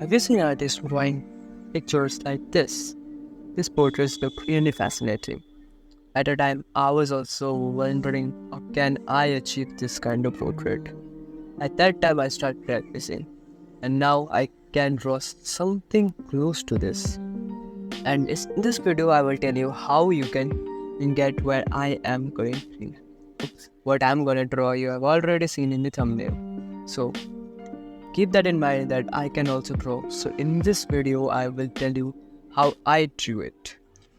Have you seen artists drawing pictures like this? These portraits look really fascinating. At a time, I was also wondering, how can I achieve this kind of portrait? At that time, I started practicing, and now I can draw something close to this. And in this video, I will tell you how you can get where I am going. What I'm gonna draw, you have already seen in the thumbnail. So keep that in mind that I can also draw. So in this video, I will tell you how I drew it.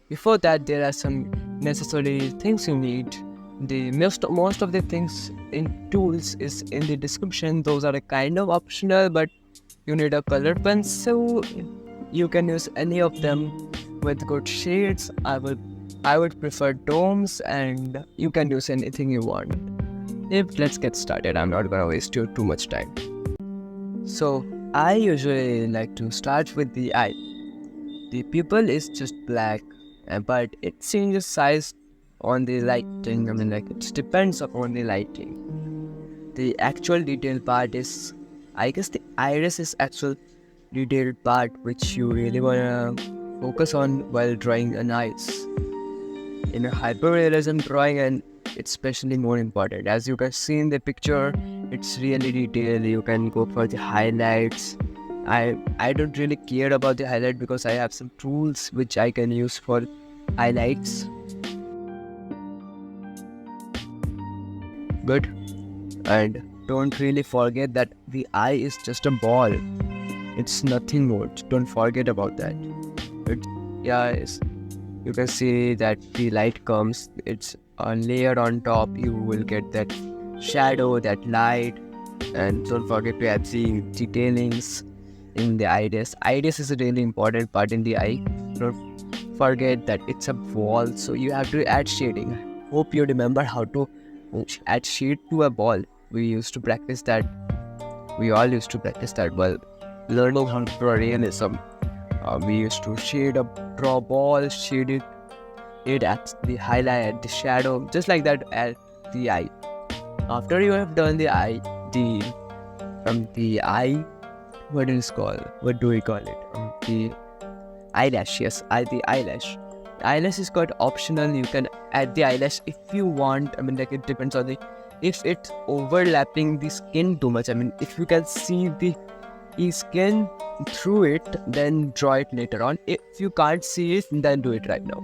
Before that, there are some necessary things you need. The most of the things in tools is in the description. Those are kind of optional, but you need a color pencil. You can use any of them with good shades. I would prefer domes, and you can use anything you want. Let's get started. I'm not gonna waste too much time. So I usually like to start with the eye. The pupil is just black, but it changes size on the lighting. It depends upon the lighting. The actual detail part is, I guess the iris is actual detailed part which you really wanna focus on while drawing an eyes. In a hyperrealism drawing, and it's especially more important. As you can see in the picture, it's really detailed. You can go for the highlights. I don't really care about the highlight because I have some tools which I can use for highlights. Good. And don't really forget that the eye is just a ball. It's nothing more. Don't forget about that. You can see that the light comes. It's a layer on top. You will get that shadow, that light, and don't forget to add the detailings in the iris. Iris is a really important part in the eye. Don't forget that it's a ball, so you have to add shading. Hope you remember how to add shade to a ball. We used to practice that. We all used to practice that while learning how to draw realism. We used to draw ball, shade it at the highlight, the shadow, just like that at the eye. After you have done the eye, what do we call it? The eyelash. Yes, the eyelash. The eyelash is quite optional. You can add the eyelash if you want. It depends on if it's overlapping the skin too much. If you can see the skin through it, then draw it later on. If you can't see it, then do it right now.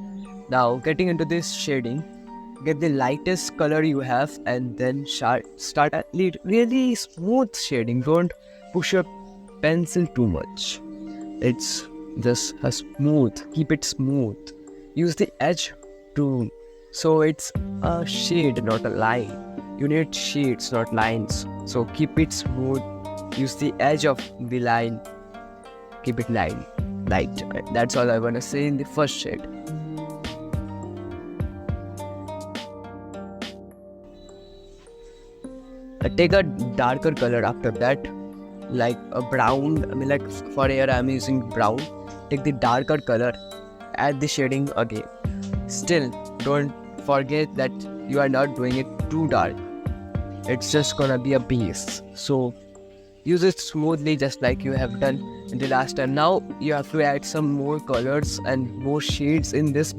Now, getting into this shading, get the lightest color you have, and then start at really smooth shading. Don't push your pencil too much. It's just a smooth. Keep it smooth. Use the edge so it's a shade, not a line. You need shades, not lines. So keep it smooth. Use the edge of the line. Keep it light. That's all I wanna say in the first shade. Take a darker color after that, like a brown. For here I'm using brown. Take the darker color, add the shading again. Still, don't forget that you are not doing it too dark. It's just gonna be a base. So use it smoothly, just like you have done in the last time. Now you have to add some more colors and more shades in this.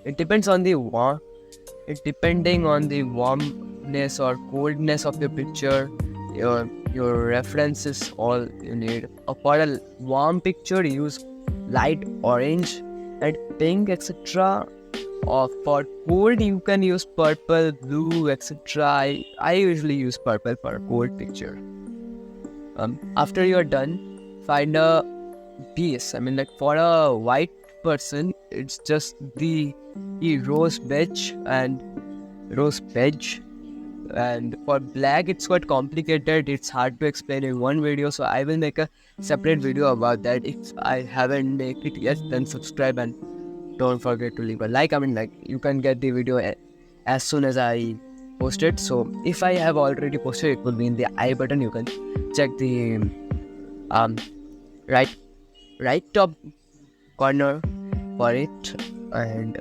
It depends on the warmness or coldness of your picture. Your references, all you need. For a warm picture, use light orange and pink, etc. Or for cold, you can use purple, blue, etc. I usually use purple for a cold picture. After you're done, find a base. For a white person, it's just the rose beige. And for black, it's quite complicated. It's hard to explain in one video, so I will make a separate video about that. If I haven't made it yet, then subscribe and don't forget to leave a like. You can get the video as soon as I post it. So if I have already posted, it will be in the I button. You can check the right top corner for it. And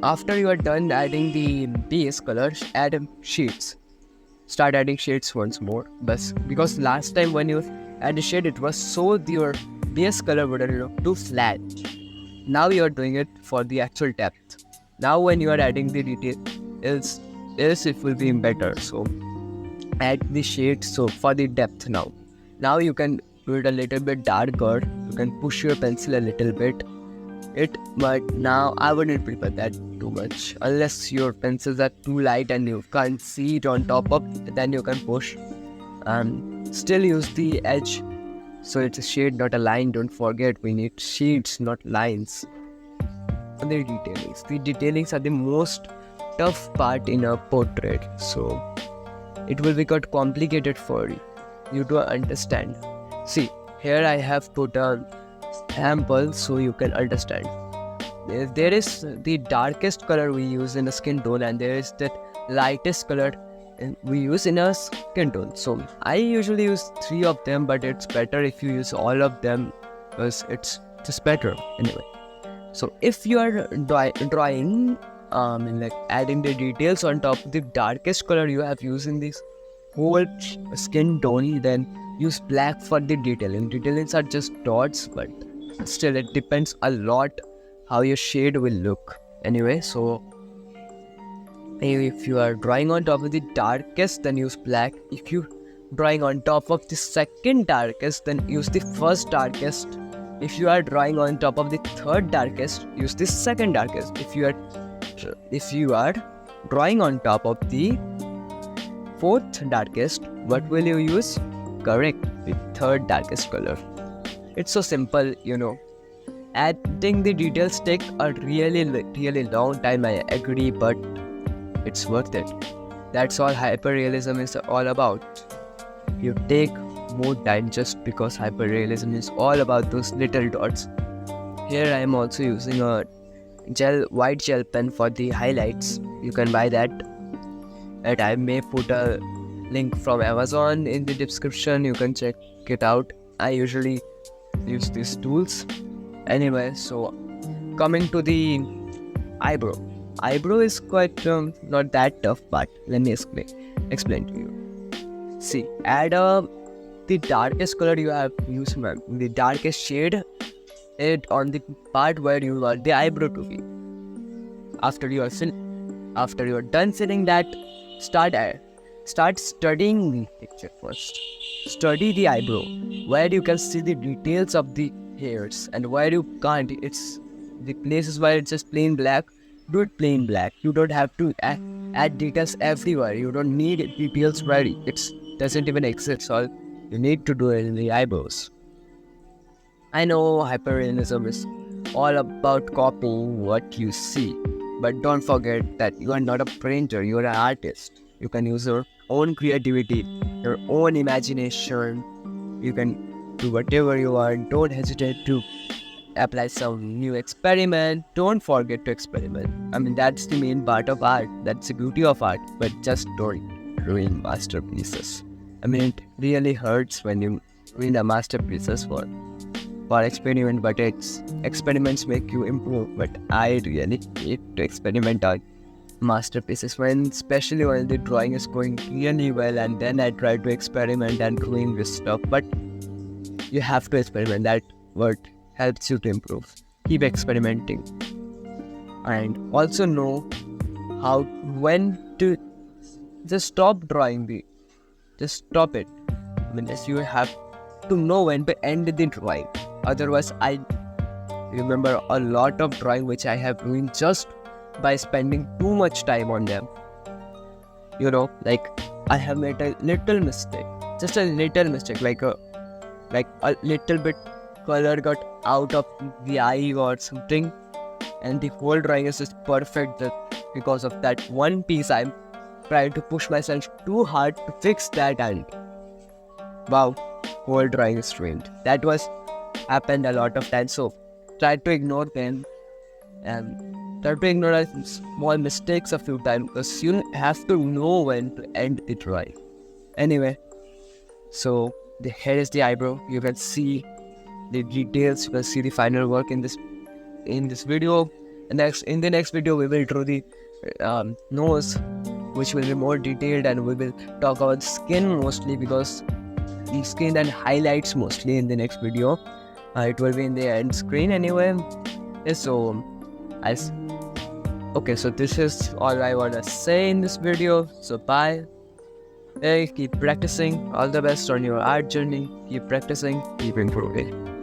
after you are done adding the base colors, add sheets. start adding shades once more. But because last time when you add a shade, it was so your base color wouldn't look too flat. Now you are doing it for the actual depth. Now when you are adding the details, it will be better. So add the shades so for the depth now. Now you can do it a little bit darker. You can push your pencil a little bit. But now I wouldn't prefer that too much. Unless your pencils are too light and you can't see it on top of, then you can push. Still use the edge. So it's a shade, not a line. Don't forget, we need shades, not lines. And the detailings. The detailings are the most tough part in a portrait. So it will be quite complicated for you to understand. See, here I have put a sample so you can understand. There is the darkest color we use in a skin tone, and there is that lightest color we use in a skin tone. So I usually use 3 of them, but it's better if you use all of them because it's just better anyway. So if you are drawing like adding the details on top of the darkest color you have used in this whole skin tone, then use black for the detailing. Detailings are just dots, but still it depends a lot how your shade will look anyway. So if you are drawing on top of the darkest, then use black. If you drawing on top of the second darkest, then use the first darkest. If you are drawing on top of the third darkest, use the second darkest. If you are drawing on top of the fourth darkest, what will you use? Correct, the third darkest color. It's so simple, Adding the details take a really long time, I agree, but it's worth it. That's all hyperrealism is all about. You take more time just because hyperrealism is all about those little dots. Here I am also using a white gel pen for the highlights. You can buy that. And I may put a link from Amazon in the description. You can check it out. I usually use these tools. Anyway, so coming to the eyebrow. Eyebrow is quite not that tough, but let me explain to you. See, add the darkest color you have used, the darkest shade, it on the part where you want the eyebrow to be. After you are done filling that, start studying the picture first. Study the eyebrow, where you can see the details of the hairs, and where you can't. It's the places where it's just plain black. Do it plain black. You don't have to add details everywhere. You don't need details where it doesn't even exist. All you need to do it in the eyebrows. I know hyperrealism is all about copying what you see, but don't forget that you are not a painter. You are an artist. You can use your own creativity, your own imagination. You can do whatever you want. Don't hesitate to apply some new experiment. Don't forget to experiment. That's the main part of art. That's the beauty of art. But just don't ruin masterpieces. It really hurts when you ruin a masterpieces for experiment, but experiments make you improve. But I really hate to experiment on masterpieces, especially when the drawing is going really well, and then I try to experiment and ruin this stuff. But you have to experiment. That what helps you to improve. Keep experimenting, and also know when to just stop drawing. Just stop it. You have to know when to end the drawing. Otherwise, I remember a lot of drawing which I have ruined just by spending too much time on them. Like I have made a little mistake, just a little mistake, like a little bit color got out of the eye or something, and the whole drawing is just perfect because of that one piece. I'm trying to push myself too hard to fix that, and wow, whole drawing is ruined. That was happened a lot of times, so try to ignore them and try to ignore small mistakes a few times, because you have to know when to end the drawing. Anyway, so here is the eyebrow. You can see the details. You can see the final work in this video. And in the next video we will draw the nose. which will be more detailed, and we will talk about skin mostly, because the skin and highlights mostly in the next video. It will be in the end screen anyway. So okay, so this is all I want to say in this video. So bye. Hey, keep practicing. All the best on your art journey. Keep practicing, keep improving.